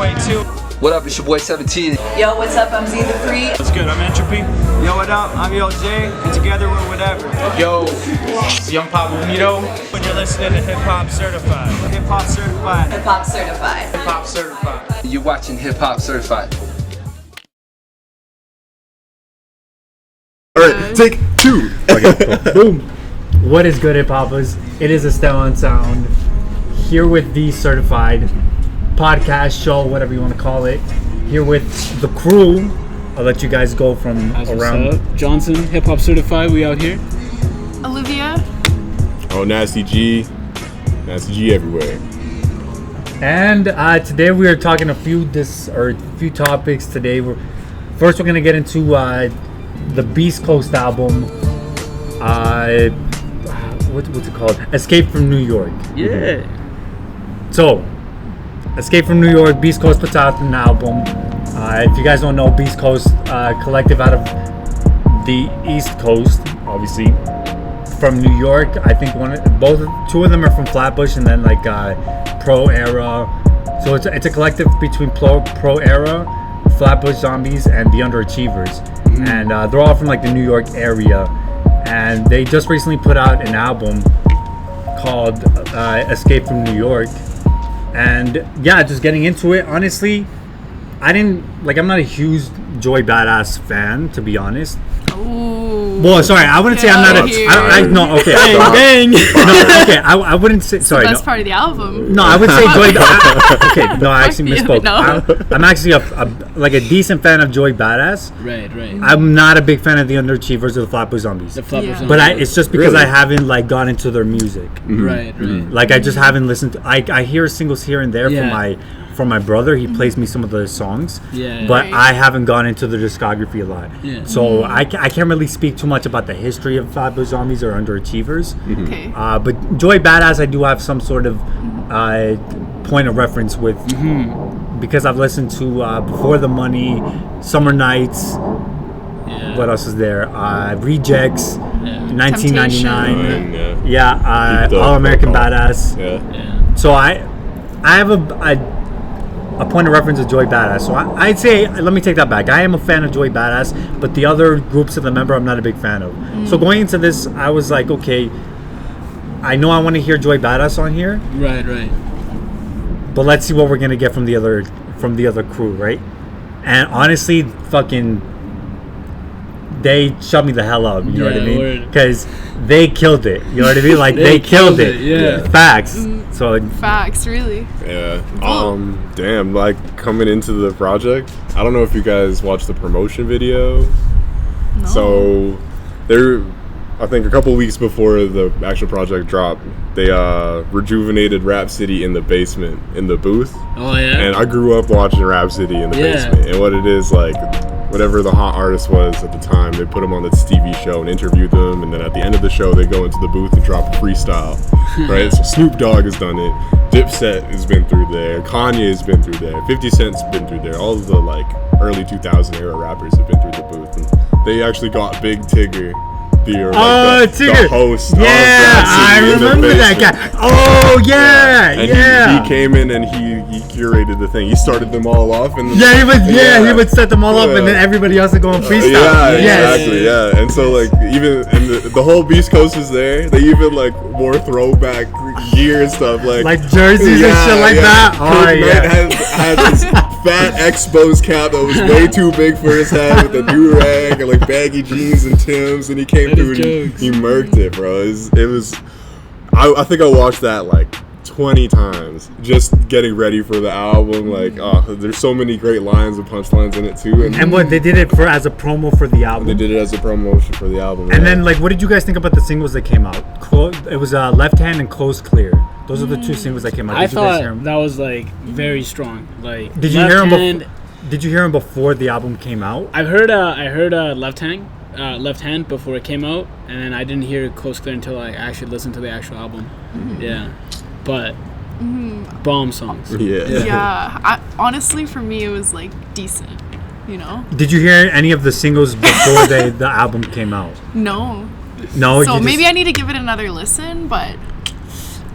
way too. What up, it's your boy 17. Yo, what's up? I'm Z the Free. What's good? I'm Entropy. Yo, what up? I'm Yo J, and together we're whatever. Yo, it's Young Pop Bonito. And you're listening to Hip Hop Certified. Hip Hop Certified. Hip Hop Certified. Hip Hop Certified. You're watching Hip Hop Certified. Alright, take two. Okay, cool. Boom. What is good, HipHoppas? It is Estelle on Sound here with the Certified podcast show, whatever you want to call it. Here with the crew. I'll let you guys go from around. Johnson, Hip Hop Certified. We out here. Olivia. Oh, Nasty G everywhere. And today we are talking a few topics. Today we're gonna get into the Beast Coast album. What's it called? Escape from New York. Yeah. So, Escape from New York, Beast Coast puts out an album. If you guys don't know, Beast Coast collective out of the East Coast, obviously from New York. I think two of them are from Flatbush, and then like Pro Era. So it's a collective between Pro Era, Flatbush Zombies, and the Underachievers, and they're all from like the New York area. And they just recently put out an album called Escape from New York. And yeah, just getting into it, honestly, I'm not a huge Joey Badass fan, to be honest. Ooh. Well, sorry, I wouldn't say I'm not I wouldn't say, sorry. That's part of the album. No, I would say Joey I actually misspoke. No. I'm actually a decent fan of Joey Badass. Right. I'm not a big fan of the Underachievers or the Flatbush Zombies. But it's just because I haven't like gone into their music. Right. Like I just haven't listened to, I hear singles here and there from my brother. He plays me some of the songs. Yeah. But I haven't gone into the discography a lot. Yeah. So I can't really speak too much about the history of Flatbush Zombies or Underachievers. Okay. But Joey Badass, I do have some sort of point of reference with, because I've listened to Before the Money, Summer Nights. Yeah. What else is there? Rejects, 1999. Yeah. All American Badass. Yeah. So I have a point of reference of Joey Badass. So I'd say, let me take that back. I am a fan of Joey Badass, but the other groups of the member I'm not a big fan of. So going into this, I was like, okay, I know I want to hear Joey Badass on here. Right. But let's see what we're gonna get from the other crew, right? And honestly, they shut me the hell up. You know what I mean? Because they killed it. You know what I mean? Like they killed it. Yeah. Facts. So Facts, really. Yeah. Damn. Like coming into the project, I don't know if you guys watched the promotion video. No. So I think a couple weeks before the actual project dropped, they rejuvenated Rhapsody in the basement in the booth. Oh yeah. And I grew up watching Rhapsody in the basement. And what it is, like, whatever the hot artist was at the time, they put them on this TV show and interviewed them, and then at the end of the show they go into the booth and drop a freestyle. Right? So Snoop Dogg has done it, Dipset has been through there, Kanye has been through there, 50 Cent's been through there, all of the like early 2000 era rappers have been through the booth, and they actually got Big Tigger, the host. Yeah, I remember that guy. Oh yeah, and he came in and he curated the thing. He started them all off, and he would set them all up, and then everybody else would go on freestyle. Exactly. And so like the whole Beast Coast was there. They even like wore throwback gear and stuff like jerseys and shit like that. Had this fat Expos cap that was way too big for his head with a do-rag and like baggy jeans and Timbs, and he came through and he murked it, bro. It was I think I watched that like 20 times just getting ready for the album. Like, there's so many great lines and punchlines in it too. And what they did it as a promo for the album. They did it as a promotion for the album. And then, like, what did you guys think about the singles that came out? It was Left Hand and Close Clear. Those are the two singles that came out. I thought that was like very strong. Like, did you hear them? Did you hear them before the album came out? I heard Left Hand before it came out, and then I didn't hear Close Clear until I actually listened to the actual album. Yeah, but bomb songs. Yeah. Honestly, for me, it was like decent. You know. Did you hear any of the singles before the album came out? No. No. So maybe I need to give it another listen, but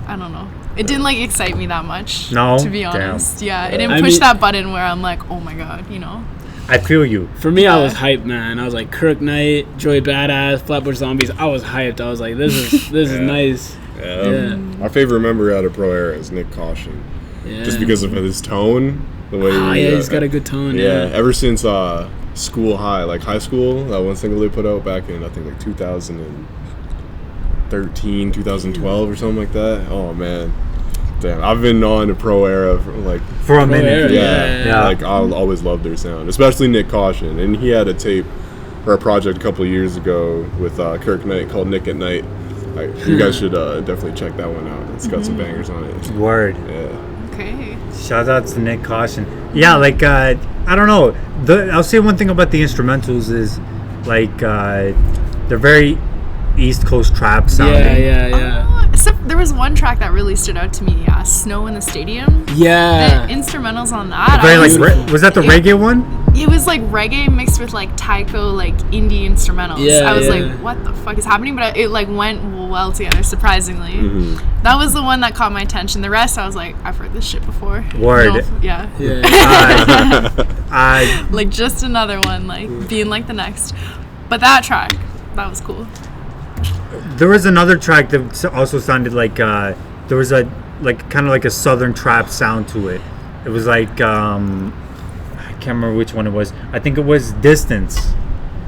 I don't know. It didn't like excite me that much. No? To be Damn. honest. Yeah. It didn't I push mean- that button where I'm like, oh my god, you know. I feel you. For me, I Yeah. was hyped, man. I was like Kirk Knight, Joey Badass, Flatbush Zombies. I was hyped. I was like, this is nice. Yeah. Our favorite member out of Pro Era is Nick Caution. Yeah. Just because of his tone, the way Oh, yeah, he's got a good tone. yeah, ever since School High, like high school, that one single they put out back in I think like 2013, 2012 or something like that. Oh man, damn! I've been on to Pro Era for a Pro minute. Era, yeah. Like I'll always love their sound, especially Nick Caution. And he had a tape or a project a couple of years ago with Kirk Knight called Nick at Night. You guys should definitely check that one out. It's got some bangers on it. Word. Yeah. Okay. Shout out to Nick Caution. Yeah, like I don't know. I'll say one thing about the instrumentals is like they're very East Coast trap sounding. Yeah. Except there was one track that really stood out to me. Snow in the Stadium. Yeah. The instrumentals on that. Very I like was- was that the reggae one? It was like reggae mixed with like taiko, like indie instrumentals. Yeah, I was yeah. like, what the fuck is happening? But it like went well together, surprisingly. Mm-hmm. That was the one that caught my attention. The rest, I was like, I've heard this shit before. Word. No, yeah. I Like just another one, like being like the next. But that track, that was cool. there was another track that also sounded like there was a like kind of like a southern trap sound to it. It was like I can't remember which one it was. I think it was Distance.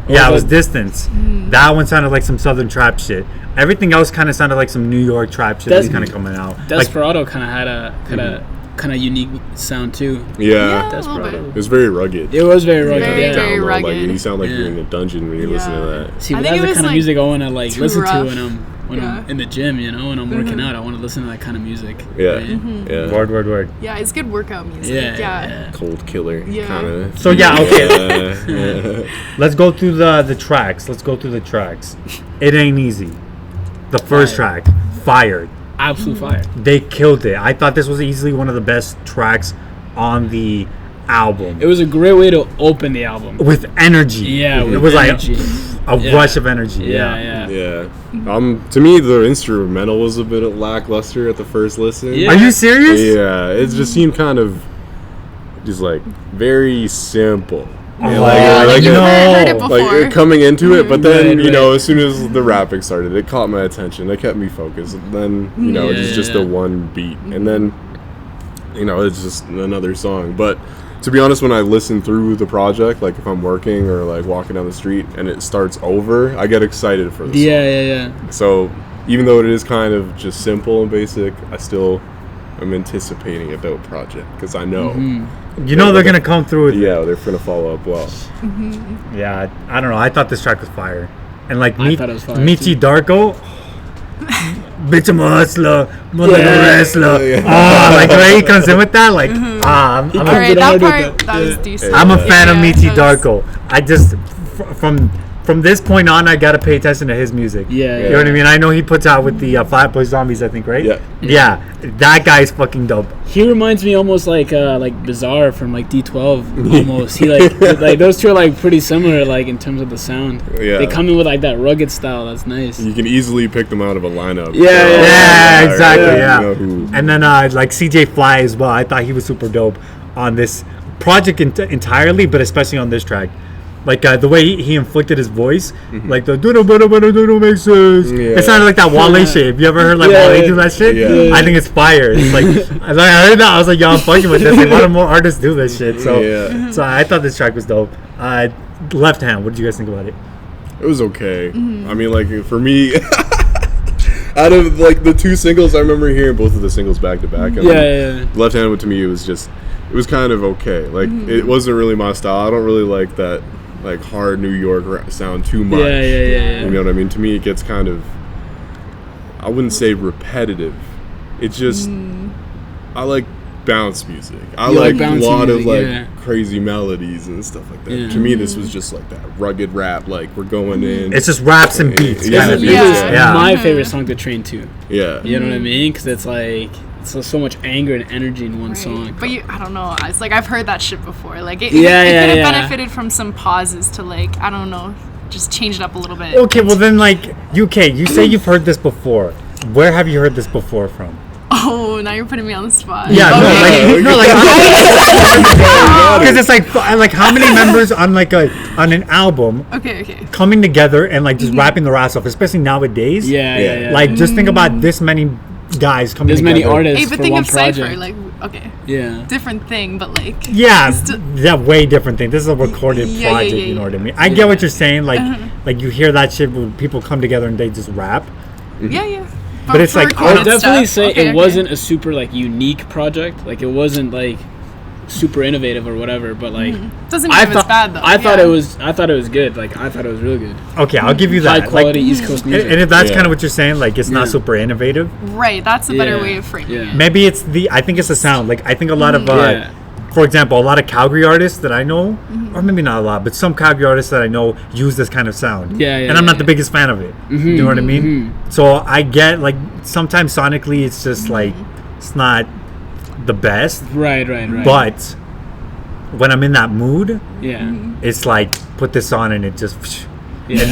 Yeah, it was Distance. That one sounded like some southern trap shit. Everything else kind of sounded like some New York trap shit that was kind of coming out. Like, Desperado kind of had a kind of unique sound too. Yeah. A little bit. It was very rugged. It was very rugged. Very, yeah. very Download, rugged. Like, you sound like Yeah. you're in a dungeon when you listen to that. See, I but think that's it the was, kind of like, music I want to like too listen to rough. when I'm in the gym, you know, when I'm working out. I want to listen to that kind of music. Yeah. right? Yeah. word. Yeah, it's good workout music. Yeah. Cold killer Yeah. kind of. So yeah, okay. Yeah. Let's go through the tracks. It Ain't Easy. The first track, Fired. Absolute fire. They killed it. I thought this was easily one of the best tracks on the album. It was a great way to open the album. With energy. Yeah, it with was energy. like a rush of energy. Yeah. Yeah. To me, the instrumental was a bit lackluster at the first listen. Yeah. Are you serious? Yeah. It just seemed kind of just like very simple. Oh, Yeah, like, You've no. heard it before. Like coming into it, but then Right. as soon as the rapping started, it caught my attention. It kept me focused. And then it's just a one beat, and then it's just another song. But to be honest, when I listen through the project, like if I'm working or like walking down the street and it starts over, I get excited for the song. Yeah. So even though it is kind of just simple and basic, I still am anticipating a dope project because I know. You know they're gonna come through with it. Yeah, they're gonna follow up well. Yeah, I don't know. I thought this track was fire. And like I thought it was fire, Michi Darko. Bitch, I'm a hustler, mother Yeah. wrestler. Yeah. Oh, like the way he comes in with that, like, I'm All a right, that hard with part, that. that was decent. I'm a fan of Michi that was- Darko. I just from this point on, I gotta pay attention to his music. Yeah. You know what I mean? I know he puts out with the Flatbush Zombies, I think, right? Yeah. Yeah, that guy's fucking dope. He reminds me almost like Bizarre from like D12 almost. He like those two are like pretty similar like in terms of the sound. Yeah. They come in with like that rugged style. That's nice. You can easily pick them out of a lineup. Yeah, They're all Yeah, fire. exactly. You Yeah. know who- And then like CJ Fly as well. I thought he was super dope on this project entirely, but especially on this track. Like the way he inflicted his voice, like the do make sense. Yeah. It sounded like that Wale shit. Have you ever heard like Yeah, Wale yeah. do that shit? Yeah. I think it's fire. It's like I heard that, I was like, yo, I'm fucking with this. Like, why don't more artists do this shit? So, Yeah. so I thought this track was dope. Left Hand. What did you guys think about it? It was okay. I mean, like for me, out of like the two singles, I remember hearing both of the singles back to back. And Yeah. Left Hand to me, it was kind of okay. Like it wasn't really my style. I don't really like that like hard New York sound too much. Yeah. You know what I mean? To me, it gets kind of, I wouldn't say repetitive. It's just, I like bounce music. I You like like a bouncy lot music, of like yeah. crazy melodies and stuff like that. Yeah. To me, this was just like that rugged rap. Like we're going in. It's just raps and beats. Yeah, kind of yeah. thing. This is Yeah. my favorite song to train to. Yeah. You know what I mean? Because it's like so much anger and energy in one Right. song. But I don't know. It's like I've heard that shit before. Like it Yeah, could have yeah. benefited from some pauses to like I don't know, just change it up a little bit. Okay, well then, like, you say you've heard this before. Where have you heard this before from? Oh, Oh, now you're putting me on the spot. Yeah, Okay. because it's like how many members on an album Okay. coming together and like just rapping their ass off, especially nowadays. Yeah. Like just think about this many guys coming There's together. many artists Hey, but for think one of project. Cypher. Like, okay, Yeah. different thing, but like. Yeah, Still- way different thing. This is a recorded Yeah, project, yeah, you know yeah. what I mean? I get what you're saying, like you hear that shit when people come together and they just rap. Yeah. But it's for like, I would recorded definitely stuff. say Okay, it wasn't a super like unique project. Like it wasn't like super innovative or whatever. But like Doesn't mean it's bad though. I thought it was good. Like I thought it was really good. Okay, I'll give you that. High quality like, East Coast music. and if that's kind of what you're saying, like it's not super innovative. Right, that's a better Yeah. way of framing Yeah. it. Maybe I think it's the sound. Like I think a lot of Yeah. for example, a lot of Calgary artists that I know, or maybe not a lot, but some Calgary artists that I know use this kind of sound. Yeah, and I'm not the biggest fan of it. You know what I mean? So I get like sometimes sonically it's just like it's not the best, Right. but when I'm in that mood, Yeah. it's like put this on and it just. Yeah.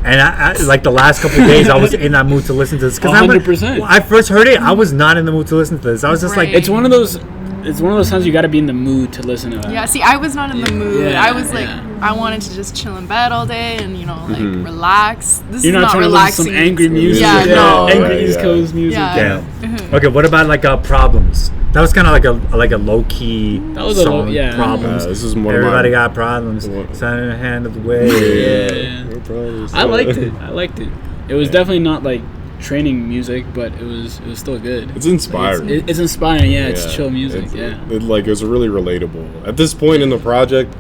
And I like the last couple of days, I was in that mood to listen to this. 100%. When I first heard it, I was not in the mood to listen to this. I was just Right. like, It's one of those times you got to be in the mood to listen to that. Yeah, see, I was not in the mood. Yeah, I was like, yeah. I wanted to just chill in bed all day and, like, relax. This You're is not not trying relaxing. to listen to some angry music. Yeah, no. Angry East Coast music. Yeah. damn. Okay, what about like problems? That was kind of like a low key That was a song. low- yeah. Problems. This is one of Everybody my- got problems. What? Sign in the hand of the way. Yeah. No problem. I liked it. It was definitely not like training music, but it was still good. It's inspiring. It's inspiring. Yeah, it's chill music. It's- Yeah. It was really relatable. At this point in the project,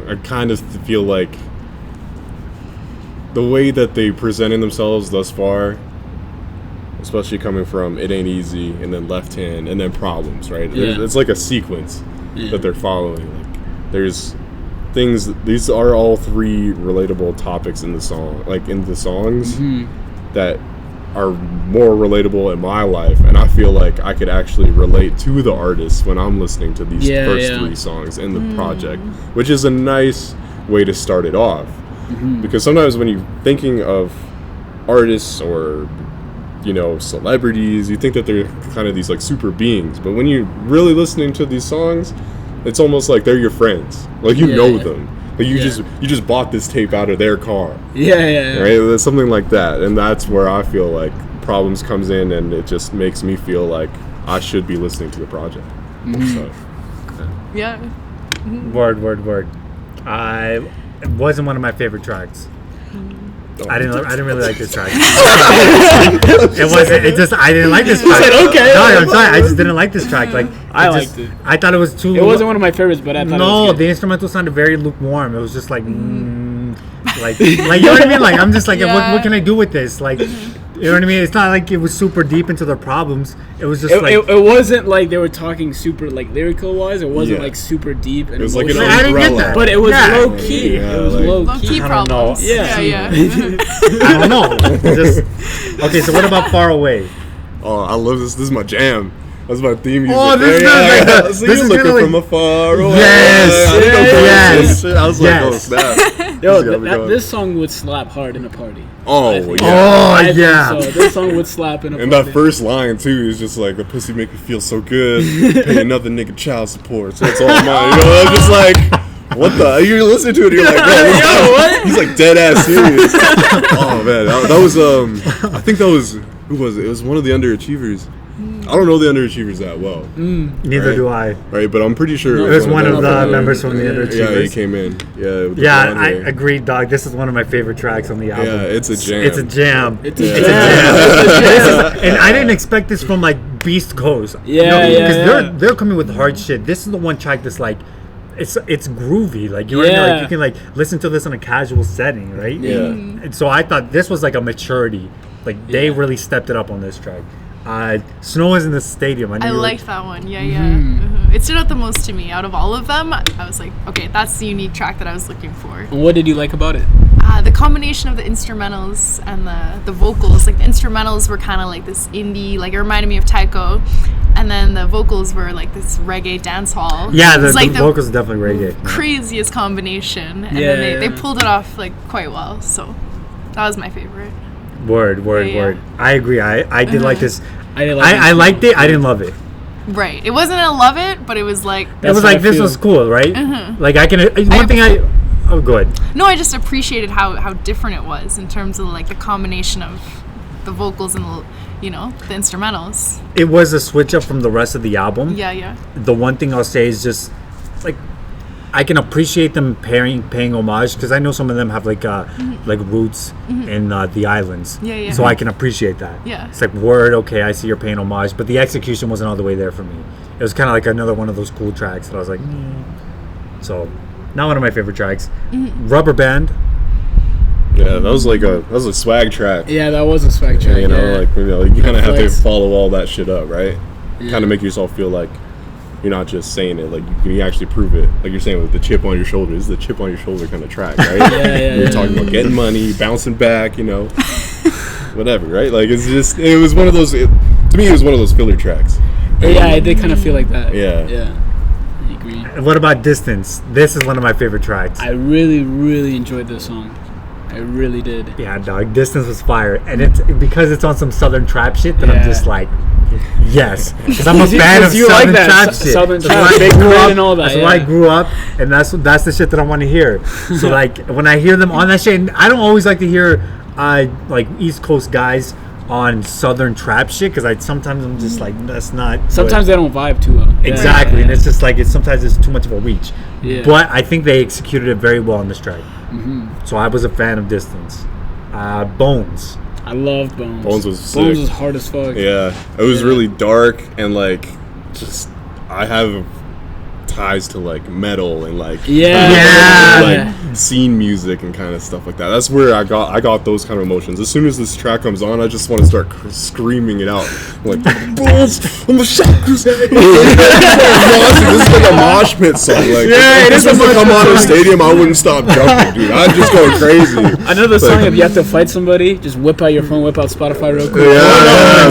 I kind of feel like the way that they presented themselves thus far, especially coming from It Ain't Easy and then Left Hand and then Problems, right? Yeah. It's like a sequence Yeah. that they're following. Like there's things, these are all three relatable topics in the song, like in the songs that are more relatable in my life, and I feel like I could actually relate to the artists when I'm listening to these first three songs in the project, which is a nice way to start it off. Because sometimes when you're thinking of artists or celebrities, you think that they're kind of these like super beings, but when you're really listening to these songs, it's almost like they're your friends, like you know them, like you just bought this tape out of their car, Yeah. right? There's something like that, and that's where I feel like Problems comes in, and it just makes me feel like I should be listening to the project. So, Yeah. Word. It wasn't one of my favorite tracks. I didn't really like this track. It wasn't. It just I didn't like this track. okay. No, I'm sorry. I just didn't like this track. Like I liked it. I thought it was too. It wasn't one of my favorites, but I thought it No, was good. the instrumental sounded very lukewarm. It was just like, like you know what I mean? Like I'm just like, what can I do with this? Like, you know what I mean? It's not like it was super deep into their problems. It was just like. It wasn't like they were talking super like lyrical wise. It wasn't like super deep. And it was like an emotional. I didn't get umbrella. that. But it was Yeah. low key. Yeah, It was like- low Low key. key I don't know. problems. Yeah. Yeah. I don't know. Just okay. So what about Far Away? Oh, I love this. This is my jam. That's my theme music. Oh, this is like the- so this you're is looking kinda from like- afar away. Yes, I didn't know yes, that. I was like, oh yes. snap. Yo, This got me going. this song would slap hard in a party. Oh I think. yeah. Oh I think yeah. So this song would slap in a And party. that first line too is just like the pussy make me feel so good. Pay another nigga child support, so it's all mine. I'm just like, what the? You're listening to it, and you're like, yo, what? he's like dead ass serious. Oh man, that was I think that was who was it? It was one of the underachievers. I don't know the underachievers that well, Neither Right. do I. right? But I'm pretty sure It was one of the members from the Yeah, Underachievers. he came in. Yeah, with the Yeah, blonde I hair. agree, dog. This is one of my favorite tracks on the album. Yeah, it's a jam. It's a jam. It's a Yeah. jam. This is- and I didn't expect this from like Beast Coast. Yeah, yeah, Because they're coming with hard shit. This is the one track that's like, it's groovy. Like you know what I mean? Like Yeah. you can like listen to this in a casual setting, right? Yeah. And so I thought this was like a maturity. Like they really stepped it up on this track. Snow is in the stadium. I liked that one. Yeah. It stood out the most to me out of all of them. I was like, okay, that's the unique track that I was looking for. And what did you like about it? The combination of the instrumentals and the vocals. Like the instrumentals were kind of like this indie, like it reminded me of Taiko, and then the vocals were like this reggae dance hall. Yeah, the It's like vocals are definitely reggae. craziest combination, and Yeah, then they yeah. pulled it off like quite well. So that was my favorite. Word. Yeah. I agree. I did like this. I didn't like I liked it. I didn't love it. Right. It wasn't a love it, but it was like. It was how like I this feel. was cool, right? Mhm. Like I can. One thing I. Oh, go ahead. No, I just appreciated how different it was in terms of like the combination of the vocals and the, the instrumentals. It was a switch up from the rest of the album. Yeah. The one thing I'll say is just like I can appreciate them paying homage because I know some of them have like roots in the islands. Yeah. So I can appreciate that. Yeah. It's like word. Okay, I see you're paying homage, but the execution wasn't all the way there for me. It was kind of like another one of those cool tracks that I was like, so not one of my favorite tracks. Rubber Band. Yeah, that was a swag track. Yeah, that was a swag track. You know, you kind of have to Flex. follow all that shit up, right? Yeah. Kind of make yourself feel like you're not just saying it, like you can actually prove it. Like you're saying with the chip on your shoulder. This is the chip on your shoulder kind of track, right? You're talking about getting money, bouncing back, whatever, right? Like it was one of those. To me, it was one of those filler tracks. Yeah, I did kind of feel like that. Yeah. I agree. What about Distance? This is one of my favorite tracks. I really, really enjoyed this song. I really did. Yeah, dog. Distance was fire, and it's because it's on some Southern trap shit that I'm just like, yes, because I'm a fan of you Southern like that trap S- shit. Southern That's trap, why I Big grew Crit up- and all that, That's why I yeah. grew up, and that's the shit that I want to hear. So like when I hear them on that shit, and I don't always like to hear like East Coast guys on Southern trap shit because sometimes I'm just like that's not. Sometimes they don't vibe too well. Exactly, and it's just like sometimes it's too much of a reach. Yeah. But I think they executed it very well on this track. Mm-hmm. So I was a fan of Distance. Bones. I loved Bones. Bones was sick. Bones was hard as fuck. Yeah, it was really dark and like just I have ties to like metal and like like scene music and kind of stuff like that. That's where I got those kind of emotions. As soon as this track comes on, I just want to start screaming it out like Bones, I'm a chakras. This is like a mosh pit song. Like if this was to come on in a stadium, I wouldn't stop jumping, dude. I'd just go crazy. Another song, if you have to fight somebody, just whip out your phone, whip out Spotify real quick.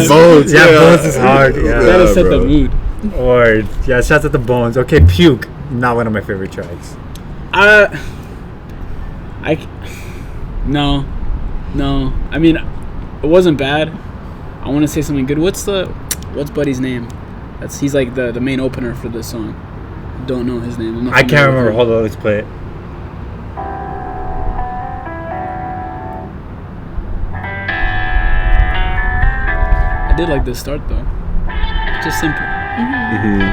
Bones. Yeah, Bones is hard. Yeah, That'll set the bro. mood. Or shouts out to Bones. Okay, Puke. Not one of my favorite tracks. No. I mean, it wasn't bad. I want to say something good. What's Buddy's name? He's like the main opener for this song. Don't know his name. I can't remember. Hold on, let's play it. I did like this start though. Just simple.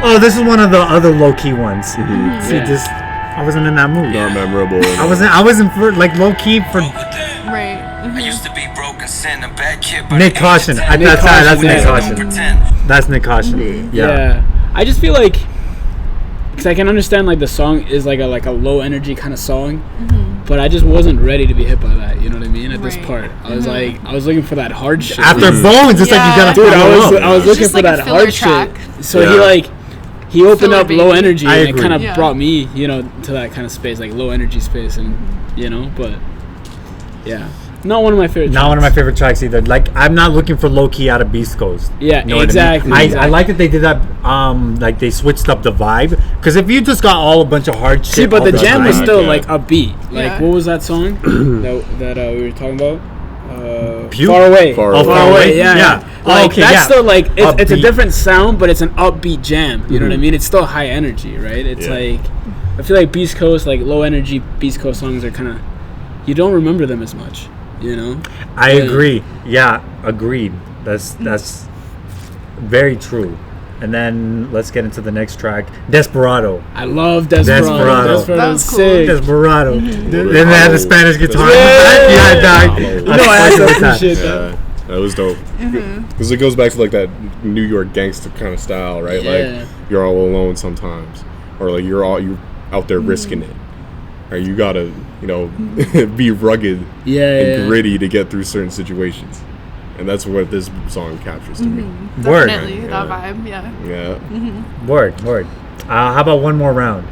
Oh, this is one of the other low key ones. See, I wasn't in that mood. Not memorable. I wasn't for like low key for Right. Nick Caution. That's Nick Caution. That's Nick Caution. Yeah. I just feel like, because I can understand like the song is like a low energy kind of song, but I just wasn't ready to be hit by that. You know what I mean? At this part, I was like, I was looking for that hard shit. After Bones, it's like you gotta. Dude, I was looking just for like a that filler hard track. shit. So he opened Filler up low baby. energy, I and it agree. kind of Yeah. brought me, to that kind of space, like low energy space, and but yeah, not one of my favorite. Not one of my favorite tracks either. Like I'm not looking for low key out of Beast Coast. Yeah, You know what exactly. I mean? I like that they did that. Like they switched up the vibe. Because if you just got all a bunch of hard shit, See, but all the jam was time- still like upbeat. Like Yeah. what was that song that we were talking about? Puke? Far away. Far Oh, Away. Far Away. Yeah. Oh, Like okay, that's yeah. still like it's a Upbeat. different sound, but it's an upbeat jam. You know what I mean? It's still high energy, right? It's like I feel like Beast Coast, like low energy Beast Coast songs are kind of you don't remember them as much. I agree. Yeah, agreed. That's very true. And then let's get into the next track, Desperado. I love Desperado. Desperado. That was is cool. sick. Desperado. Then they had the Spanish guitar. Yeah. dog. You know I had to appreciate that. Yeah, that was dope. Because it goes back to like that New York gangster kind of style, right? Yeah. Like you're all alone sometimes, or like you're out there risking it. Right? You gotta, be rugged and gritty to get through certain situations, and that's what this song captures to me. Word. Definitely that vibe. Yeah. Yeah. Word. How about one more round?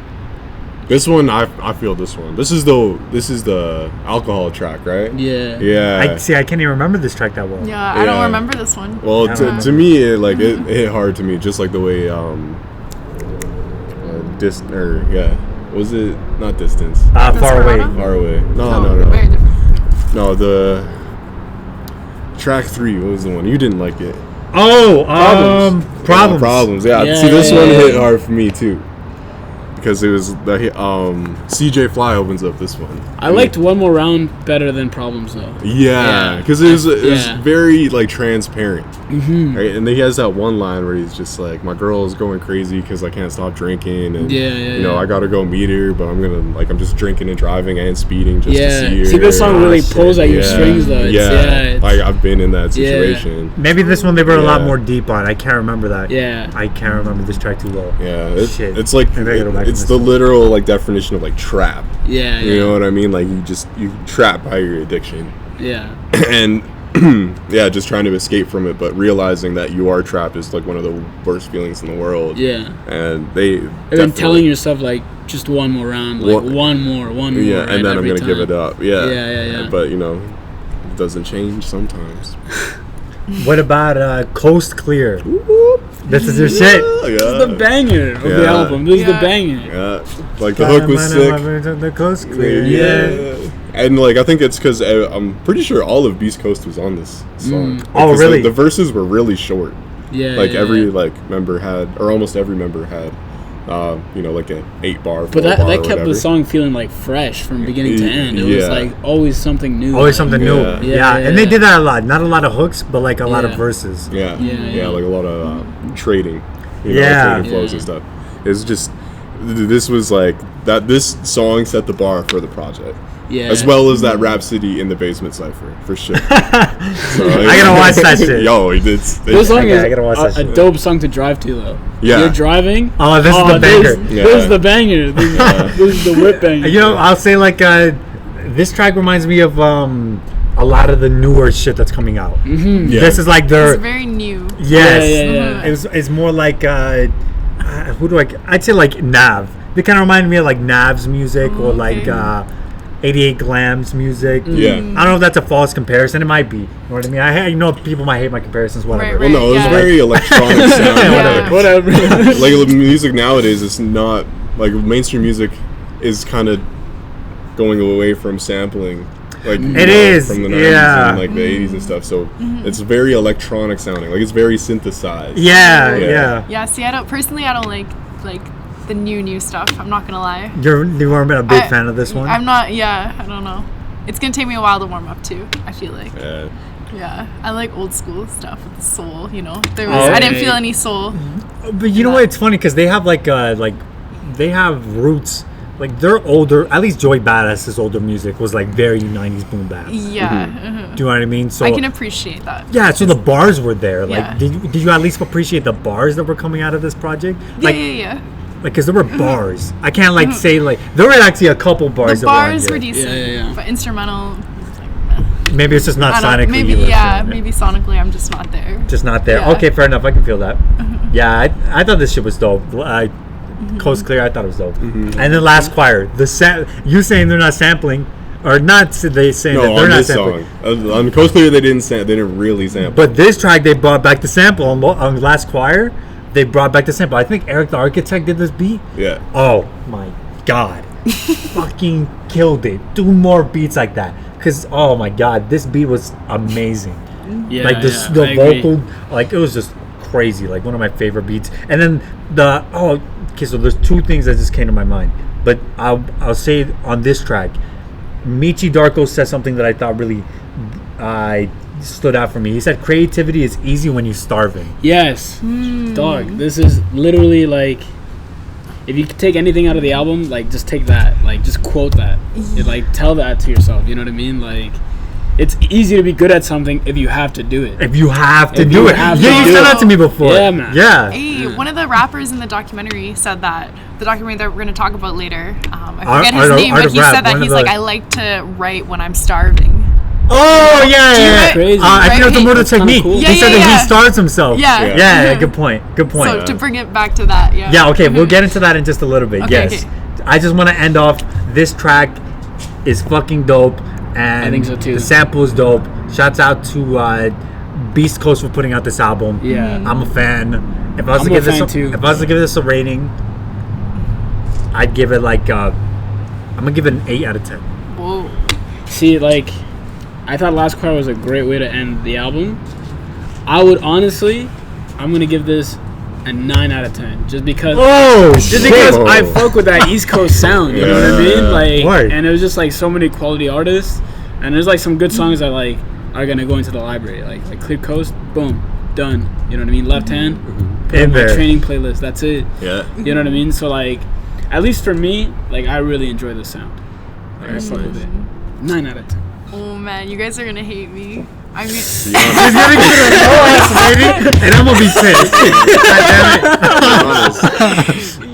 This one, I feel this one. This is the alcohol track, right? Yeah. Yeah. I can't even remember this track that well. Yeah. I don't Yeah. remember this one. Well, to me, it hit hard to me, just like the way was it not Distance? Far Away. Desperado? Far Away. No. Very different. No, the track 3. What was the one you didn't like it? Oh, Problems. Problems. Yeah. Yeah, See, this yeah, one yeah. hit hard for me too, because it was the CJ Fly opens up this one. I liked One More Round better than Problems though. Yeah, because it was very like transparent, Mm-hmm. right? And then he has that one line where he's just like, "My girl is going crazy because I can't stop drinking, and you know I gotta go meet her, but I'm just drinking and driving and speeding just to see her." See, this song really Shit. pulls at your strings though. It's, Like I've been in that situation. Maybe this one they were a lot more deep on. I can't remember that. Yeah. I can't remember this track too well. Yeah, Shit. it's like Maybe I gotta go back it's to the this one. literal like definition of like trap. Yeah, You know what I mean? Like you trap by your addiction. Yeah. And yeah, just trying to escape from it, but realizing that you are trapped is like one of the worst feelings in the world. Yeah. And And then telling yourself like just one more round, like one more. Yeah, right, and then I'm every gonna give time. it up. Yeah. Yeah. But you know, it doesn't change sometimes. What about Coast Clear? This is your shit. This is the banger of the album. This is the banger. Yeah, like the hook was sick. The Coast Clear. Yeah. And like I think it's because I'm pretty sure all of Beast Coast was on this song. Like, Oh, really? The verses were really short. Yeah. Like every like member had, or almost every member had, you know, like an 8-bar. But that kept whatever. the song feeling like fresh from beginning to end. It was like always something new. Always something new. Yeah. And they did that a lot. Not a lot of hooks, but like a lot of verses. Yeah, like a lot of trading. You know, trading flows and stuff. It's just this was like that. This song set the bar for the project. Yeah. As well as that Rhapsody in the Basement Cypher, for sure. So, I gotta watch that shit. Yo, this song is I gotta watch that a shit. dope song to drive to, though. Yeah. You're driving. Oh, this is the banger. This is the banger. This is the whip banger. You know, I'll say like this track reminds me of a lot of the newer shit that's coming out. Yeah. This is like their It's very new. yes. Yeah. It's more like I'd say like Nav. They kind of remind me of like Nav's music or like 88 Glam's music. Yeah. I don't know if that's a false comparison. It might be. You know what I mean? I know people might hate my comparisons. Whatever. Right, Well, no, it was very electronic sound. Whatever. Like music nowadays is not like mainstream music is kind of going away from sampling. Like It is, from the 90s and like the 80s and stuff. So it's very electronic sounding. Like it's very synthesized. Yeah. Yeah, see, I don't like the new stuff. I'm not gonna lie. You weren't a big fan of this one? I'm not. Yeah, I don't know. It's gonna take me a while to warm up to. I feel like. Yeah. Yeah, I like old school stuff with the soul. You know, I didn't feel any soul. But you know what? It's funny because they have they have roots. Like their older, at least Joey Badass's older music was like very 90s boom bap. Yeah. Do you know what I mean? So I can appreciate that. Yeah, so the bars were there. Like, Yeah. did you at least appreciate the bars that were coming out of this project? Like, Yeah. Like, because there were bars. I can't like say like there were actually a couple bars. The that bars were were on here. decent, but instrumental. Maybe it's just not I don't- sonically. maybe either, so, maybe sonically I'm just not there. Just not there. Yeah. Okay, fair enough. I can feel that. Yeah, I thought this shit was dope. Coast Clear, I thought it was dope. And then Last Choir, you saying they're not sampling, or not? They saying that they're on not this sampling. song. On Coast Clear, they didn't really sample. But this track, they brought back the sample on Last Choir. They brought back the sample. I think Eric the Architect did this beat. Yeah. Oh my god, fucking killed it. Do more beats like that, cause oh my god, this beat was amazing. Yeah, like the I agree. vocal, like it was just crazy. Like one of my favorite beats. And then okay, so there's two things that just came to my mind. But I'll say on this track, Michi Darko said something that I thought really stood out for me. He said creativity is easy when you're starving. Yes. Dog, this is literally like, if you could take anything out of the album, like just take that. Like just quote that. Like tell that to yourself. You know what I mean? Like, it's easy to be good at something if you have to do it. If you have to If do you it. have to Yeah, you do said it. that to me before. Yeah, man. Yeah. Hey, one of the rappers in the documentary said that. The documentary that we're going to talk about later. I forget Art his of- name, Art but of he Rap, said that one he's of like, the- I like to write when I'm starving. Oh yeah. Crazy. I think that's the motor That's kinda technique. cool. He Yeah, said yeah, that yeah. he starves himself. Yeah. Yeah. Good point. Good point. So to bring it back to that, yeah. Yeah, okay, we'll get into that in just a little bit. Okay, Yes. okay. I just want to end off, this track is fucking dope, and I think so too. the sample is dope. Shouts out to Beast Coast for putting out this album. Yeah. I'm a fan. If I was I'm to a give this fan too. if I was to give this a rating, I'd give it like I'm gonna give it an 8 out of 10. Whoa. See, like, I thought Last Choir was a great way to end the album. I would honestly, I'm gonna give this a 9 out of 10, just because. I fuck with that East Coast sound. You know what I mean? Like, Word. and it was just like so many quality artists, and there's like some good songs that like are gonna go into the library. Like Clear Coast, boom, done. You know what I mean? Left Hand, put on my training playlist. That's it. Yeah. You know what I mean? So like, at least for me, like I really enjoy the sound. Like, I fuck with it. 9 out of 10. Oh man, you guys are gonna hate me. I mean, He's gonna give it a no ass rating, and I'm gonna be pissed.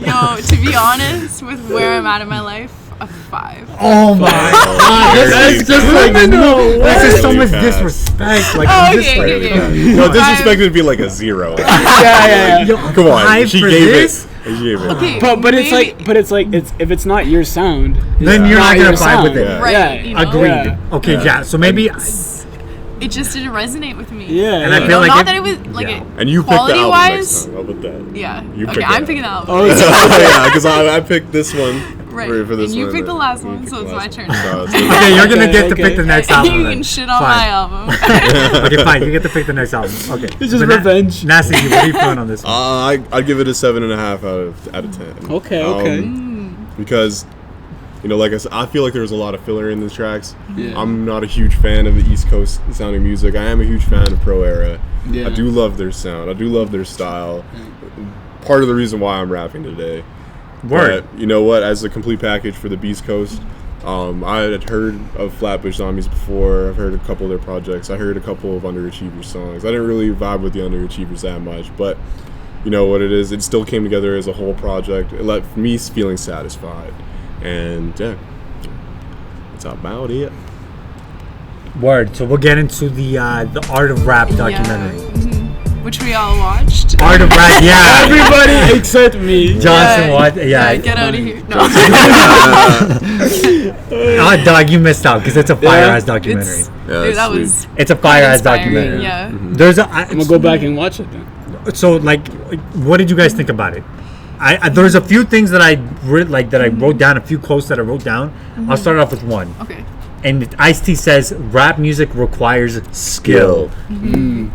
yo, to be honest, with where I'm at in my life, a 5. Oh my god, that's just like that's just so much disrespect. Like, Okay. No, disrespect would be like a 0. Yeah. Come on, 5 she for gave this? it. She gave it. Okay, But it's like if it's not your sound, Then you're not gonna your vibe with sound. it. right? Yeah. You know? Agreed. Yeah. Okay, yeah. So maybe. It just didn't resonate with me. Yeah. And I You feel know, like not that it was like yeah. And you picked the album quality-wise. next time. How about that? Yeah. You Okay, picked I'm the picking the album. Oh, Yeah, because I picked this one Right. for this And you one. picked the last You one, picked so the it's last my one. turn. No, it's Okay, you're gonna get to Okay. pick the next album. You then. can shit on Fine. my album. Okay, fine. You get to pick the next album. Okay. It's just But revenge. Nasty, what are you feeling on this one? I'd give it a 7.5 out of 10. Okay. Because, you know, like I said, I feel like there's a lot of filler in the tracks. Yeah. I'm not a huge fan of the East Coast sounding music. I am a huge fan of Pro Era. Yeah. I do love their sound. I do love their style. Part of the reason why I'm rapping today. Word. But you know what? As a complete package for the Beast Coast, I had heard of Flatbush Zombies before. I've heard a couple of their projects. I heard a couple of Underachievers songs. I didn't really vibe with the Underachievers that much, but you know what it is? It still came together as a whole project. It left me feeling satisfied. And yeah, that's about it. Word. So we'll get into the Art of Rap documentary. Which we all watched. Art of Rap, yeah. Everybody except me. Johnson, what? Yeah. Get out of here. No. Dog, you missed out because it's a fire ass documentary. Dude, that was It's a fire ass inspiring, documentary. Yeah. There's a. I'm gonna go back and watch it then. So like, what did you guys think about it? There's a few things that I wrote down, a few quotes that I wrote down. I'll start off with one. Okay. And Ice-T says, rap music requires skill.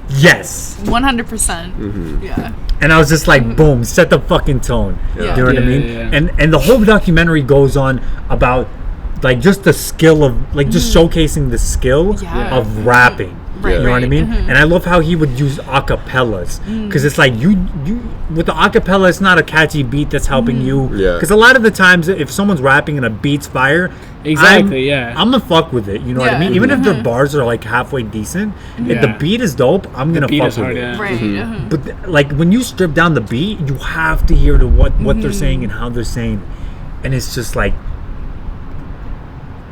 Yes. 100%. Yeah. And I was just like, boom, set the fucking tone. Yeah. You know what I mean? Yeah. And the whole documentary goes on about like just the skill of like just showcasing the skill Yeah. of rapping. Right, You know what I right. mean? And I love how he would use acapellas because it's like you with the acapella, it's not a catchy beat that's helping you. Yeah. Because a lot of the times, if someone's rapping and a beat's fire, Exactly, I'm gonna fuck with it. You know what I Yeah. mean? Even if their bars are like halfway decent, if the Yeah. beat is dope, I'm gonna Beat fuck is with hard, it. yeah. Right. But like when you strip down the beat, you have to hear what they're saying and how they're saying, and it's just like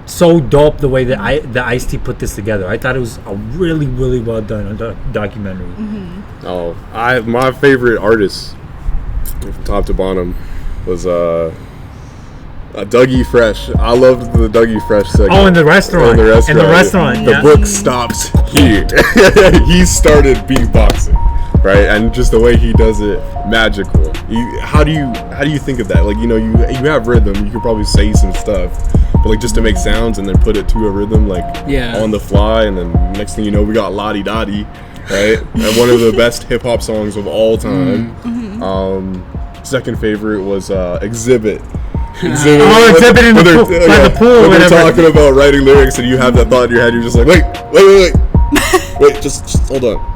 so dope the way that the Ice-T put this together. I thought it was a really really well done documentary. Oh, my favorite artist from top to bottom was Dougie Fresh. I loved the Dougie Fresh segment. Oh, in the restaurant. In the restaurant. The yeah. book stops here. He started beatboxing, right? And just the way he does it, magical. How do you think of that? Like, you know, you have rhythm. You could probably say some stuff, but like just to make sounds and then put it to a rhythm, like on the fly, and then next thing you know, we got Lottie Dottie, right? And one of the best hip hop songs of all time. Second favorite was Exhibit. Exhibit in the pool, by the pool or when they're whatever. talking about writing lyrics and you have that thought in your head, you're just like, wait, just hold on.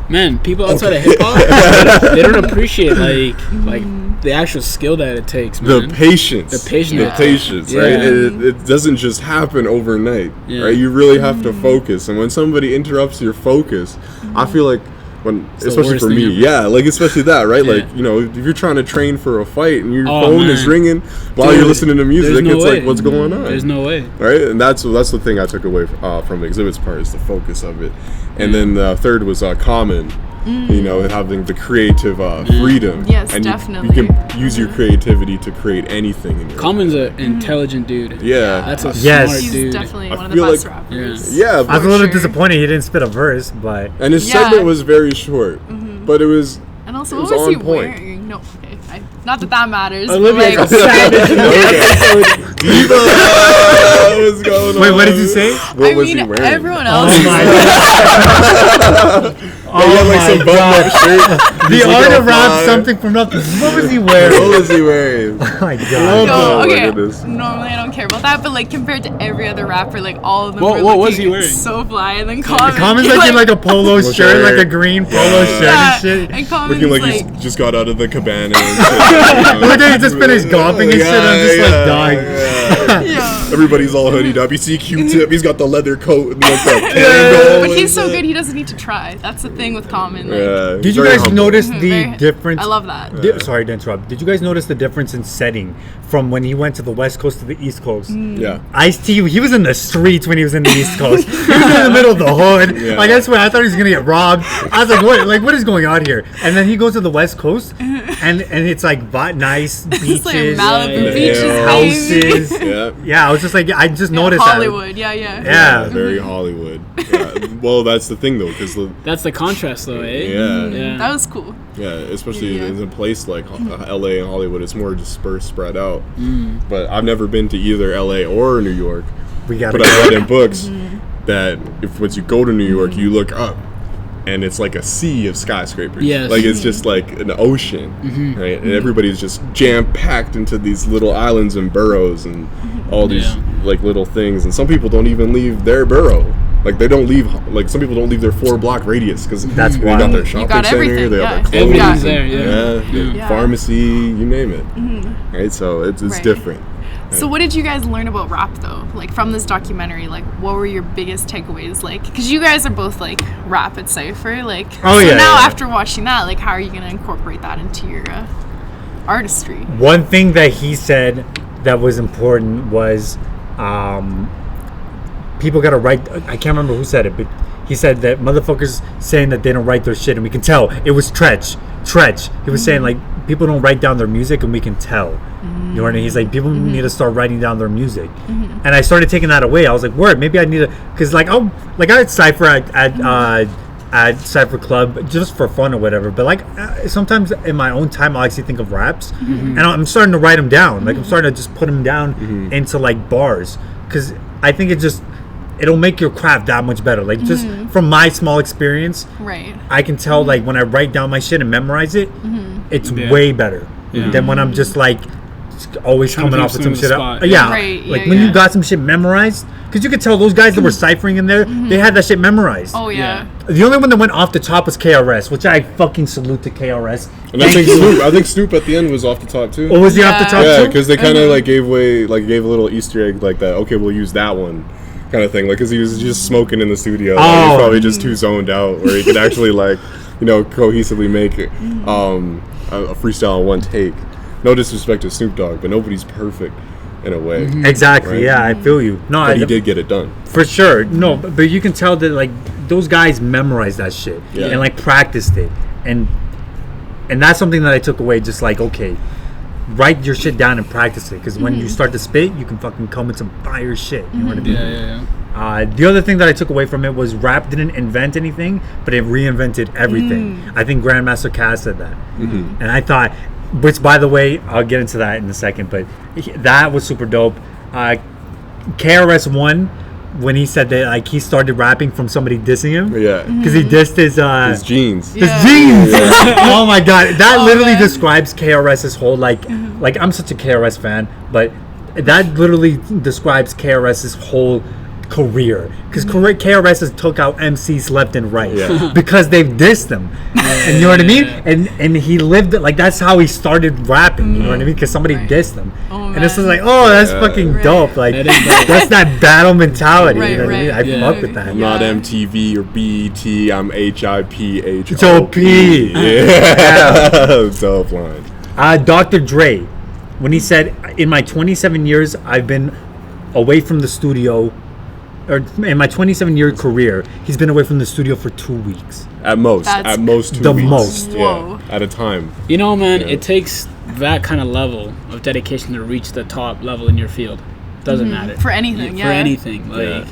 Man, people outside of hip hop, they don't appreciate like the actual skill that it takes, man. The patience, Yeah. right? It doesn't just happen overnight, right? You really have to focus, and when somebody interrupts your focus, I feel like especially for me, like especially that, right? Like, you know, if you're trying to train for a fight and your phone is ringing while you're listening to music, it's like, what's going on? There's no way, right? And that's the thing I took away from Exhibit's part, is the focus of it. And then the third was Common. You know, having the creative freedom. Yes, and definitely. You can use your creativity to create anything in your Common's an intelligent dude. Yeah. That's a Yes. smart He's dude. definitely I one of the feel best like- rappers. Yeah, I was a but, little sure. disappointed he didn't spit a verse, but and his Yeah. segment was very short, but it was And also, It what was was he on point. wearing? No, okay. Not that matters. Olivia's Like, a savage in this episode. What's going on? Wait, what did you say? What I was mean, he wearing? everyone else. Oh my god. He had like some button-up shirt. The He's art looking of rap, fly. something from nothing. What was he wearing? What was he wearing? Oh my god. Oh, No, my okay. goodness. Normally I don't care about that, but like compared to every other rapper, like all of them What- were what was looking he wearing? so fly, and then Common. Common's like in like a polo shirt, shirt. like a green polo shirt yeah, and shit. and Common's Looking like like, he's just got out of the cabana. And shit. Look at he just finished golfing and shit. I'm just like dying. yeah. Everybody's all hoodied up. You see Q-Tip. He's got the leather coat and like that But tango. he's so good, he doesn't need to try. That's the thing with Common. Like, Yeah, Did you very guys humble. notice the very- difference? I love that. Sorry to interrupt. Did you guys notice the difference in setting from when he went to the West Coast to the East Coast? Yeah. Ice-T, he was in the streets when he was in the East Coast. He was in the middle of the hood. Yeah. Like, I swear, I thought he was gonna get robbed. I was like, what? Like, what is going on here? And then he goes to the West Coast, and it's like nice beaches, It's like Malibu Yeah. beaches, Yeah. baby. houses. Yeah. Yeah, I was just like, I just Yeah, noticed Hollywood, yeah. that. Yeah. Very Hollywood. Yeah. Well, that's the thing though, because That's the contrast, though, eh? yeah, Yeah. That was cool. yeah, especially Yeah. in a place like LA and Hollywood, it's more dispersed, spread out. But I've never been to either LA or New York. We got But I read in books that if once you go to New York, you look up, and it's like a sea of skyscrapers. Yes. Like it's just like an ocean, right? And everybody's just jam packed into these little islands and boroughs and all these Yeah. like little things. And some people don't even leave their borough. Like they don't leave. Like some people don't leave their 4-block radius because That's they wild. got their You shopping got center, everything, they yeah. have their Everything's clothes, there, and- yeah. Yeah. pharmacy, you name it. Right, so it's Right. different. So what did you guys learn about rap though? Like from this documentary, like what were your biggest takeaways? Like, because you guys are both like rap at Cypher, like. Oh, so yeah, now yeah. after watching that, like, how are you gonna incorporate that into your artistry? One thing that he said that was important was people gotta write. I can't remember who said it, but he said that motherfuckers saying that they don't write their shit, and we can tell. It was Tretch. He was saying like people don't write down their music, and we can tell. You know what I mean? He's like people need to start writing down their music, and I started taking that away. I was like, word, maybe I need to, because like I had Cypher at Cypher Club just for fun or whatever, but like sometimes in my own time I actually think of raps, and I'm starting to write them down. Like I'm starting to just put them down into like bars, because I think it'll make your craft that much better. Like just from my small experience, Right. I can tell like when I write down my shit and memorize it, it's way better than when I'm just like always Trying to coming think off with of some something shit on the up. spot. Yeah, Right, like yeah, when yeah. you got some shit memorized, because you could tell those guys that were ciphering in there, they had that shit memorized. Oh yeah. The only one that went off the top was KRS, which I fucking salute to KRS. And I think Snoop at the end was off the top too. Or was he off the top Yeah, too? because they kind of like gave a little Easter egg like that. Okay, we'll use that one, kind of thing. Like, because he was just smoking in the studio. Like, he was probably just too zoned out, where he could actually like, cohesively make it, a freestyle in one take. No disrespect to Snoop Dogg, but nobody's perfect in a way. Exactly. Right? Yeah, I feel you. No, But he did get it done. for sure. No, but you can tell that like those guys memorized that shit and like practiced it, and that's something that I took away. Just like, okay, write your shit down and practice it, because when you start to spit, you can fucking come with some fire shit. You know what I mean? Yeah. The other thing that I took away from it was rap didn't invent anything, but it reinvented everything. I think Grandmaster Caz said that, and I thought, which by the way, I'll get into that in a second, but that was super dope. KRS-One, when he said that like he started rapping from somebody dissing him, Yeah. because he dissed his jeans. his jeans. Oh my god, that literally describes KRS's whole like I'm such a KRS fan, but that literally describes KRS's whole career, because KRS has took out MCs left and right because they've dissed them, and you know what I mean, and he lived it, like that's how he started rapping, you know what I mean, because somebody dissed him, and this is like, oh, that's fucking dope, like that's that battle mentality, you know what I mean? I fuck with that. I'm not MTV or BET. I'm HIPHOP. Yeah. Dope line. Dr. Dre, when he said, in my 27 years I've been away from the studio, or in my 27-year career, he's been away from the studio for 2 weeks. At most. That's At most 2 the weeks. most. Whoa. Yeah. At a time. You know, man, Yeah. it takes that kind of level of dedication to reach the top level in your field. Doesn't matter. For anything, For anything. Like,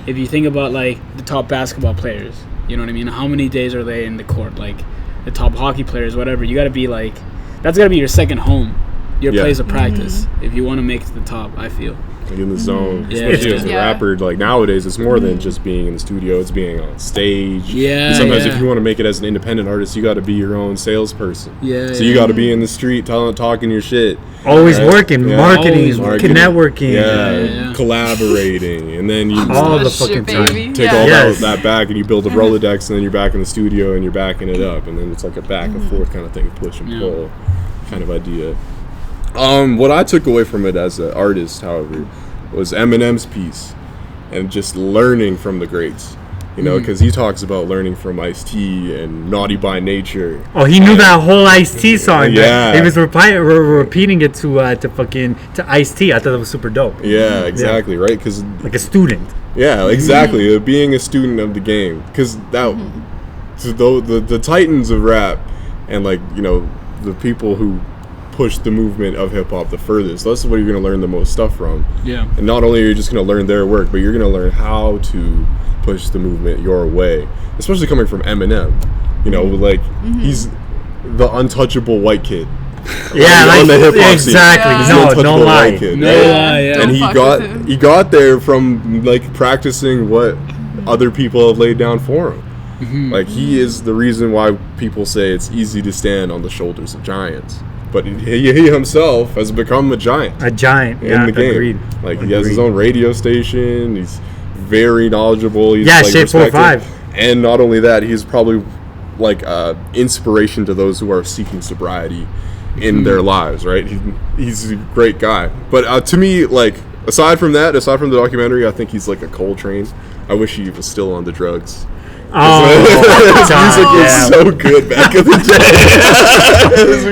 if you think about, like, the top basketball players, you know what I mean? How many days are they in the court? Like, the top hockey players, whatever. You got to be, like, that's gotta be your second home, your Yeah. place of practice if you want to make it to the top. I feel. Like in the zone, Yeah. especially as a Yeah. rapper. Like nowadays, it's more than just being in the studio; it's being on stage. Yeah, And sometimes, yeah. if you want to make it as an independent artist, you got to be your own salesperson. Yeah, So you got to be in the street, talking your shit. Always Right? working, Yeah. marketing, Always networking. Yeah, collaborating, and then you All the That shit, fucking time. baby. take Yeah. all Yes. that back, and you build a Rolodex, and then you're back in the studio, and you're backing it up, and then it's like a back and forth kind of thing, push and Yeah. pull kind of idea. What I took away from it as an artist, however, was Eminem's piece, and just learning from the greats. You know, because he talks about learning from Ice-T and Naughty by Nature. Oh, he knew that whole Ice-T song. Yeah. He was repeating it to Ice-T. I thought it was super dope. Yeah, exactly, right? Because Like a student. yeah, exactly. Being a student of the game, because that so the titans of rap, and like the people who push the movement of hip hop the furthest. That's where you're gonna learn the most stuff from. Yeah. And not only are you just gonna learn their work, but you're gonna learn how to push the movement your way. Especially coming from Eminem, like he's the untouchable white kid. Yeah, on like the hip hop exactly. scene. He's Yeah. the No untouchable lie. white kid, No right? lie, yeah. And Don't fuck with him. he got there from like practicing what other people have laid down for him. Like he is the reason why people say it's easy to stand on the shoulders of giants. But he himself has become a giant A giant. in Yeah, the game. agreed. Like he has his Agreed. own radio station. He's very knowledgeable. He's Yeah, like, Shade respected. 45. And not only that, he's probably like inspiration to those who are seeking sobriety in their lives. Right? He's a great guy. But to me, like aside from the documentary, I think he's like a Coltrane. I wish he was still on the drugs. Oh, His music God, was yeah. so good back in the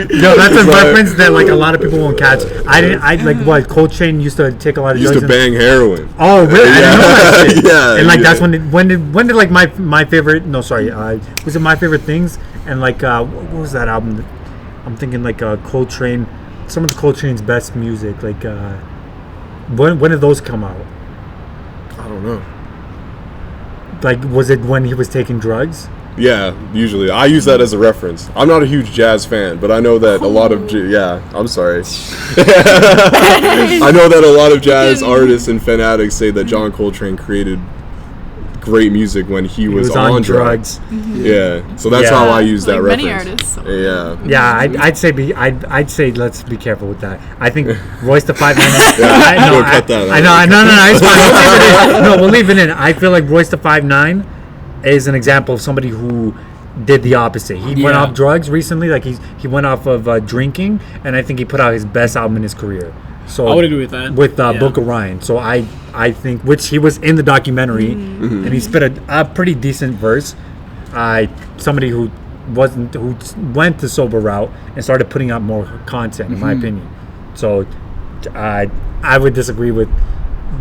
day. Yo, that's a It's like- reference that like a lot of people won't catch. I like what Coltrane used to take a lot of He used drugs. to bang heroin. Oh, really? I didn't know that shit. Yeah, And like yeah. that's when did like my favorite? No, sorry. Was it My Favorite Things? And like what was that album? I'm thinking like Coltrane. Some of the Coltrane's best music. Like when did those come out? I don't know. Like was it when he was taking drugs? Yeah, usually. I use that as a reference. I'm not a huge jazz fan, but I know that a lot of... I'm sorry. I know that a lot of jazz artists and fanatics say that John Coltrane created great music when he was on drugs. Yeah, so that's Yeah. how I use that Like many reference. artists. Yeah. Yeah, I'd say let's be careful with that. I think Royce the 5'9". We'll cut that out. No, it's fine. We'll leave it in. No, we'll leave it in. I feel like Royce the 5'9" is an example of somebody who did the opposite. He went Yeah. off drugs recently. Like he went off of drinking, and I think he put out his best album in his career. So I would agree with that. With Yeah. Book of Ryan. So I think, which he was in the documentary, and he spit a pretty decent verse. Somebody who went the sober route and started putting out more content, in my opinion. So I would disagree with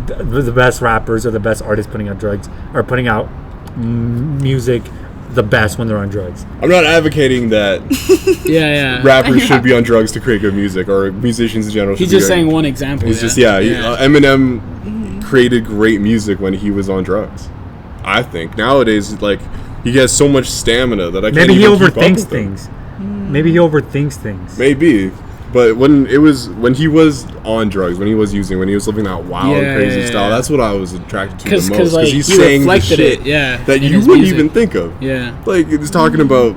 the best rappers or the best artists putting out drugs or putting out music the best when they're on drugs. I'm not advocating that Yeah. rappers should be on drugs to create good music, or musicians in general should He's be just good. saying one example. He's just Eminem created great music when he was on drugs. I think nowadays, like he has so much stamina that I can't Maybe he even keep up overthinks with him. things. Maybe he overthinks things. Maybe, but when he was on drugs, when he was living that wild, Yeah, crazy yeah, style, yeah. that's what I was attracted to the most. Because like he's he saying the reflected shit it, yeah, that in you his wouldn't music. even think of. Yeah. Like he's talking about,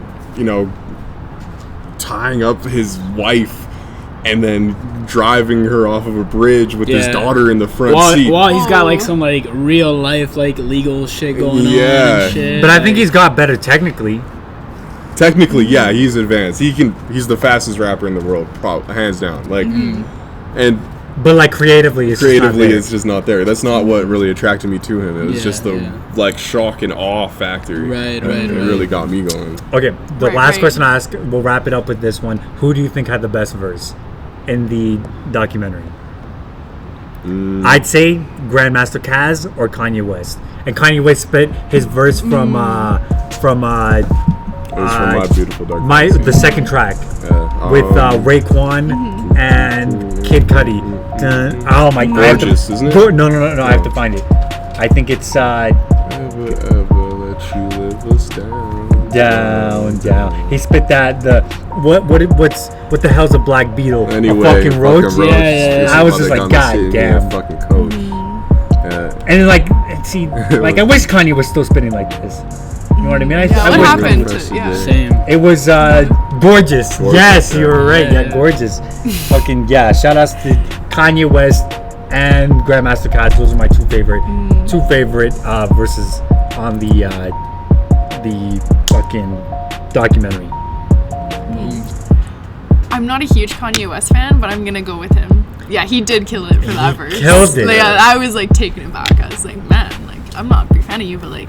tying up his wife and then driving her off of a bridge with his Yeah. daughter in the front While seat. he's got like some like real life like legal shit going on. Yeah. And shit. But I think he's got better technically. Technically, yeah, he's advanced. He's the fastest rapper in the world, hands down. Like, and But like creatively, it's just not there. That's not what really attracted me to him. It was just the like shock and awe factor. Right, It right. really got me going. Okay, the Right, last right. question I ask, we'll wrap it up with this one. Who do you think had the best verse in the documentary? I'd say Grandmaster Caz or Kanye West. And Kanye West spit his verse from It was from My Beautiful Dark the second track with Raekwon and Kid Cudi. Oh my god! Gorgeous, isn't it? No, I have to find it. I think it's Ever let you live us down. Down. He spit that what the hell's a black beetle? Anyway, a fucking roach. Yeah. I was just like, God damn. Fucking coach. Yeah. And like, see, like I wish Kanye was still spitting like this. You know what I mean? What wish- happened? Same. It was gorgeous. Yes, you were right. Yeah, gorgeous. Fucking yeah. Shout outs to Kanye West and Grandmaster Caz. Those are my two favorite verses on the fucking documentary. I'm not a huge Kanye West fan, but I'm gonna go with him. Yeah, he did kill it for that verse. Killed it. Like, I was like taken aback. I was like, man, like I'm not a big fan of you, but like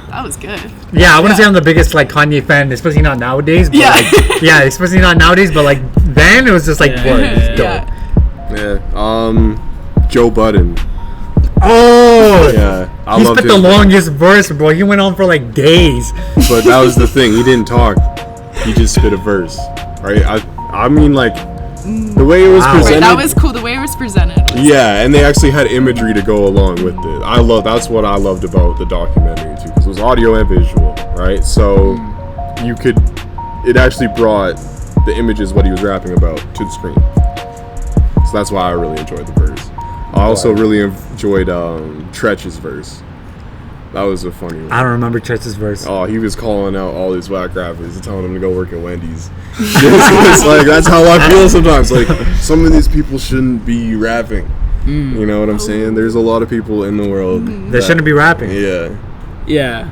that was good. Yeah, I wouldn't say I'm the biggest like Kanye fan, especially not nowadays. But, Yeah. like, yeah, especially not nowadays. But like then, it was just like, word, it's dope. Yeah. Yeah. Joe Budden. Oh, Yeah. I he loved spit the his- longest verse, bro. He went on for like days. But that was the thing. He didn't talk. He just spit a verse. Right? I mean, like, the way it was Wow. Right, presented. that was cool. The way it was presented. Was, Yeah, and they actually had imagery to go along with it. That's what I loved about the documentary too, because it was audio and visual, right? So it actually brought the images, what he was rapping about, to the screen. So that's why I really enjoyed the verse. I also really enjoyed Tretch's verse. That was a funny one. I don't remember Chet's verse. Oh, he was calling out all these whack rappers and telling them to go work at Wendy's. It's like, that's how I feel sometimes. Like, some of these people shouldn't be rapping. You know what I'm saying? There's a lot of people in the world They shouldn't be rapping. Yeah, Yeah.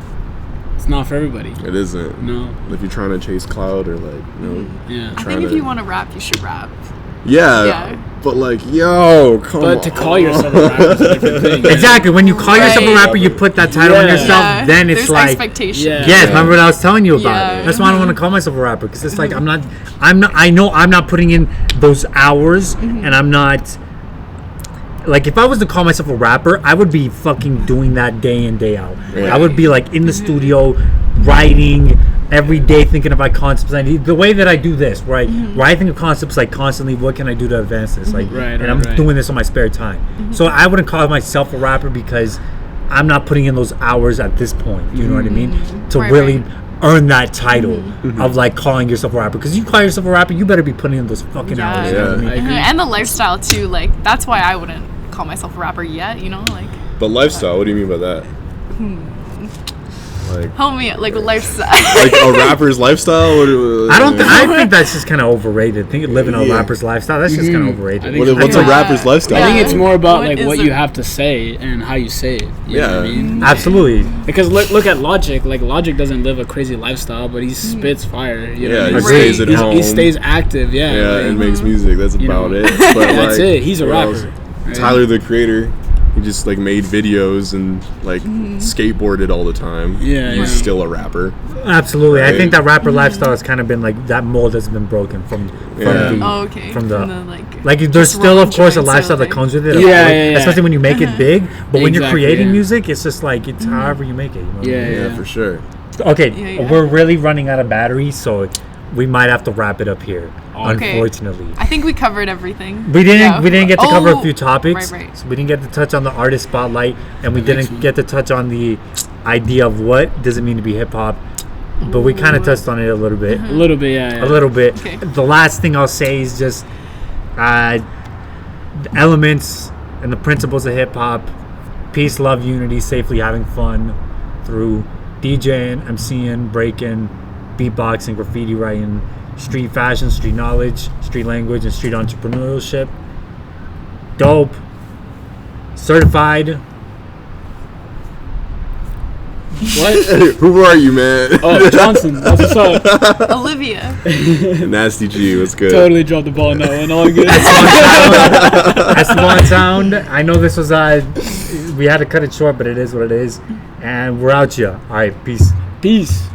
It's not for everybody. it isn't. No. If you're trying to chase clout or like, Yeah. I think if you want to rap, you should rap. yeah. But like, yo, come on. But to call yourself a rapper is a different thing. Exactly. When you call yourself a Right. rapper, you put that title on Yeah. yourself. Yeah, Then it's there's like, expectations. Yeah. yes. Remember what I was telling you about? Yeah. That's why I don't want to call myself a rapper, because it's like I know I'm not putting in those hours, and I'm not. Like, if I was to call myself a rapper, I would be fucking doing that day in, day out. Yeah. I would be like in the studio, writing every day, thinking about concepts. The way that I do this, right? Where I think of concepts like constantly, what can I do to advance this? Like, and I'm doing this on my spare time. So I wouldn't call myself a rapper because I'm not putting in those hours at this point. You know what I mean? To Right, really right. earn that title of like calling yourself a rapper. Because you call yourself a rapper, you better be putting in those fucking hours. You know what I mean? I agree. And the lifestyle too. Like that's why I wouldn't call myself a rapper yet. You know, like But lifestyle, what do you mean by that? Like homie, like lifestyle. like a rapper's lifestyle? I think that's just kind of overrated. Living a rapper's lifestyle, that's just kind of overrated. What's a rapper's lifestyle? I think it's more about What like is what it? you have to say and how you say it. You know what I mean? Absolutely. Because look at Logic. Like Logic doesn't live a crazy lifestyle, but he spits fire. You know Yeah, what I he mean? stays at He's- home. He stays active. Yeah. Yeah, like, and makes music. That's you about know, it. But that's like, it. He's a what rapper. else? right? Tyler the Creator, he just like made videos and like skateboarded all the time. Yeah, He's yeah. still a rapper. Absolutely. I Right. think that rapper lifestyle has kind of been like that mold has been broken from Yeah. the Oh, okay. from the like there's just still of rolling course a joints or lifestyle that like- comes with it. Yeah, of course, yeah, yeah. especially when you make it big. But when you're Exactly, creating yeah. music, it's just like it's however you make it. You know what I Yeah, mean? Yeah, for sure. Okay, Yeah, yeah. we're really running out of batteries, so we might have to wrap it up here. Okay. Unfortunately. I think we covered everything. We didn't Yeah. get to cover a Oh, few topics. Right. So we didn't get to touch on the artist spotlight, and we didn't get to touch on the idea of what does it mean to be hip hop. But we kind of touched on it a little bit. A little bit, yeah. A little bit. Okay. The last thing I'll say is just the elements and the principles of hip hop: peace, love, unity, safely having fun through DJing, MCing, breaking, beatboxing, graffiti writing, street fashion, street knowledge, street language, and street entrepreneurship. Dope. Certified. What? Who are you, man? Oh, Johnson. That's what's up. Olivia. Nasty G, what's good? Totally dropped the ball on that one. All good. Esteban Sound. I know this was we had to cut it short, but it is what it is. And we're out here. All right, peace. Peace.